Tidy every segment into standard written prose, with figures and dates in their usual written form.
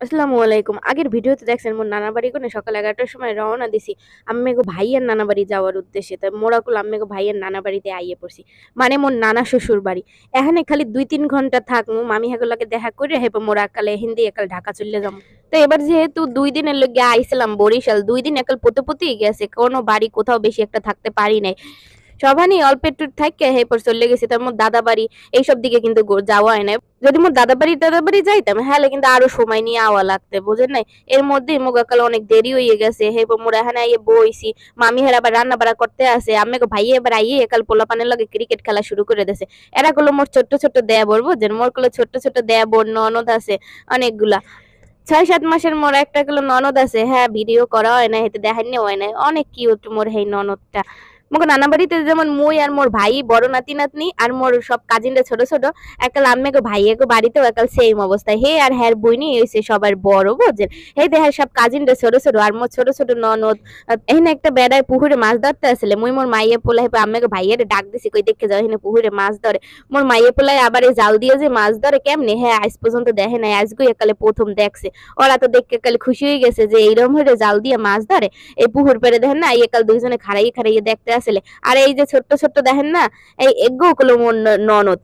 আসসালামু আলাইকুম। আগের ভিডিওতে দেখছেন মোর নানা বাড়ি কোনে সকাল 11টার সময় রওনা দিছি। আম্মেগো ভাইয়ের নানা বাড়ি যাওয়ার উদ্দেশ্যে। তাই মোরা কুল আম্মেগো ভাইয়ের নানা বাড়িতে আইয়ে পড়ছি। মানে মোর নানা শ্বশুর বাড়ি। এখানে খালি ২-৩ ঘন্টা থাকমু। মামি হাগের লগে দেখা কইরা এরপর মোরা একালে হিন্দি একাল ঢাকা চইল্যা যামু। তো এবার যেহেতু ২ দিনের লগে আইছিলাম বরিশাল, ২ দিন একাল পতে গেছে। কোনো বাড়ি কোথাও বেশি একটা থাকতে পারি নাই। সবারই অল্প একটু থাইক্যা এরপর চলে গেছি। তার মোর দাদা বাড়ি এইসব দিকে কিন্তু যাওয়া হয় নাই। যদি মোর দাদা বাড়ি যাইতাম হ্যালে কিন্তু আরো সময় নিয়ে আওয়া লাগতে, বুঝেন নাই? এর মধ্যেই মোগাকাল অনেক দেরি হয়ে গেছে। এরপর মোরা এখানে আইয়ে বইছি। মামি হেরা আবার রান্না বাড়া করতে আছে। আম্মেগো ভাইয়ে এবার আইয়ে একাল পোলাপানের লগে ক্রিকেট খেলা শুরু করে দিয়েছে। এরা গুলো মোর ছোট্ট দেবর, বুঝছেন? মোর গুলো ছোট্ট দেবর ননদ আছে অনেকগুলা। ৬-৭ মাসের মোর একটা গুলো ননদ আছে। হ্যাঁ, ভিডিও করা হয় নাই, হেতে দেখাইনি হয় নাই। অনেক কিউট মোর হেই ননদটা। মোকে নানা বাড়িতে যেমন মুই আর মোর ভাই বড় নাতি-নাতনি আর মোর সব কাজিনরা ছোট একাল আম্মেগো ভাইয়েগো বাড়িতেও একাল সেম অবস্থা। হে আর হ্যার বইনি হইছে সবার বড়, বুঝছেন? হেই দেহার সব কাজিনরা ছোট আর মোর ছোট ননদ। এখানে একটা বেড়ায় পুকুরে মাছ ধরতে আসলে মুই মোর মাইয়ে পোলা হেপে আম্মেগো ভাইয়েরে ডাক দিছি কই দেখে যাও এখানে পুকুরে মাছ ধরে। মোর মাইয়ে পোলায় আবার এই জাল দিয়ে যে মাছ ধরে কেমনে, হ্যাঁ আজ পর্যন্ত দেখে নাই, আজকেই একালে প্রথম দেখছে। ওরা তো দেখে একালে খুশি হয়ে গেছে যে এইরকম হইলে জাল দিয়ে মাছ ধরে। এই পুকুর পেরে দেখেন না, এই একাল দুইজনে খাড়াইয়ে দেখতে আসলে। আর এই যে ছোট্ট দেখেন না, এই এগ্গো গুলো মোর ননদ।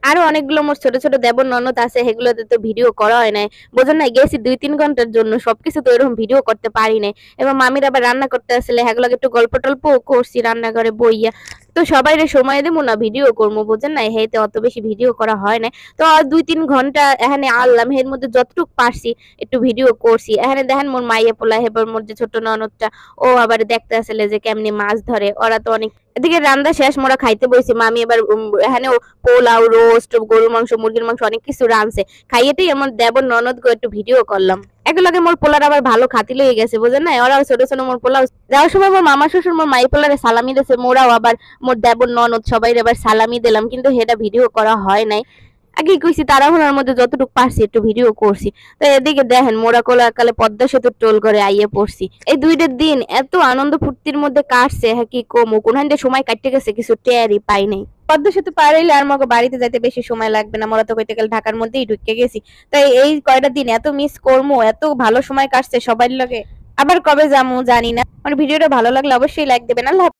আরো অনেকগুলো মোর ছোট দেবর ননদ আছে, সেগুলোতে তো ভিডিও করা হয় নাই। বোঝেন নাই, গেছি ২-৩ ঘন্টার জন্য, সবকিছু তো এরকম ভিডিও করতে পারি নাই। এবার মামির আবার রান্না করতে আসলে সেগুলোকে একটু গল্প টল্প করছি রান্নাঘরে বইয়া। তো সবাইরে সময় দেবো না ভিডিও করবো, বুঝেন নাই? হেতে অত বেশি ভিডিও করা হয় নাই। তো ২-৩ ঘন্টা এখানে আনলাম, এর মধ্যে যতটুক পারছি একটু ভিডিও করছি। এখানে দেখেন মোর মাইয়া পোলা হেবার মোর যে ছোট ননদটা, ও আবার দেখতে আসলে যে কেমনি মাছ ধরে। ওরা তো অনেক এদিকে রান্না শেষ, মোরা খাইতে বইছি। মামি এবার এখানেও পোলাও, রোস্ট, গরুর মাংস, মুরগির মাংস অনেক কিছু রাঁধছে। খাইয়েতেই আমার দেবর ননদ গো একটু ভিডিও করলাম। এগুলোকে মোর পোলার আবার ভালো খাতি লয়ে গেছে, বুঝেন না? ওরাও ছোট মোর পোলাও যাওয়ার সময় মোর মামা শ্বশুর মোর মাই পোলারে সালামি দিয়েছে। মোরাও আবার মোর দেবর ননদ সবাই এবার সালামি দিলাম, কিন্তু সেটা ভিডিও করা হয় নাই। আগেই কইছি তাড়াহুড়ার মধ্যে যতটুকু পারছি একটু ভিডিও করছি। তো এদিকে দেখেন মোরা কোলাকালে পদ্মা সেতুর টোল করে আইয়ে পড়ছি। এই ২টা দিন এত আনন্দ ফুর্তির মধ্যে কাটছে, হ্যাঁ কি কমু, কোনখান দিয়ে সময় কাটতে গেছে কিছু টেরই পাই নাই। পদ্মা সেতু পার হইলে আর আমাকে বাড়িতে যাইতে বেশি সময় লাগবে না। মোরা তো কইতে গেলে ঢাকার মধ্যেই ঢুকে গেছি। তাই এই কয়টা দিন এত মিস করমু, এত ভালো সময় কাটছে সবার লগে। আবার কবে যামু জানি না। আমার ভিডিওটা ভালো লাগলে অবশ্যই লাইক দেবেন। আল্লাহ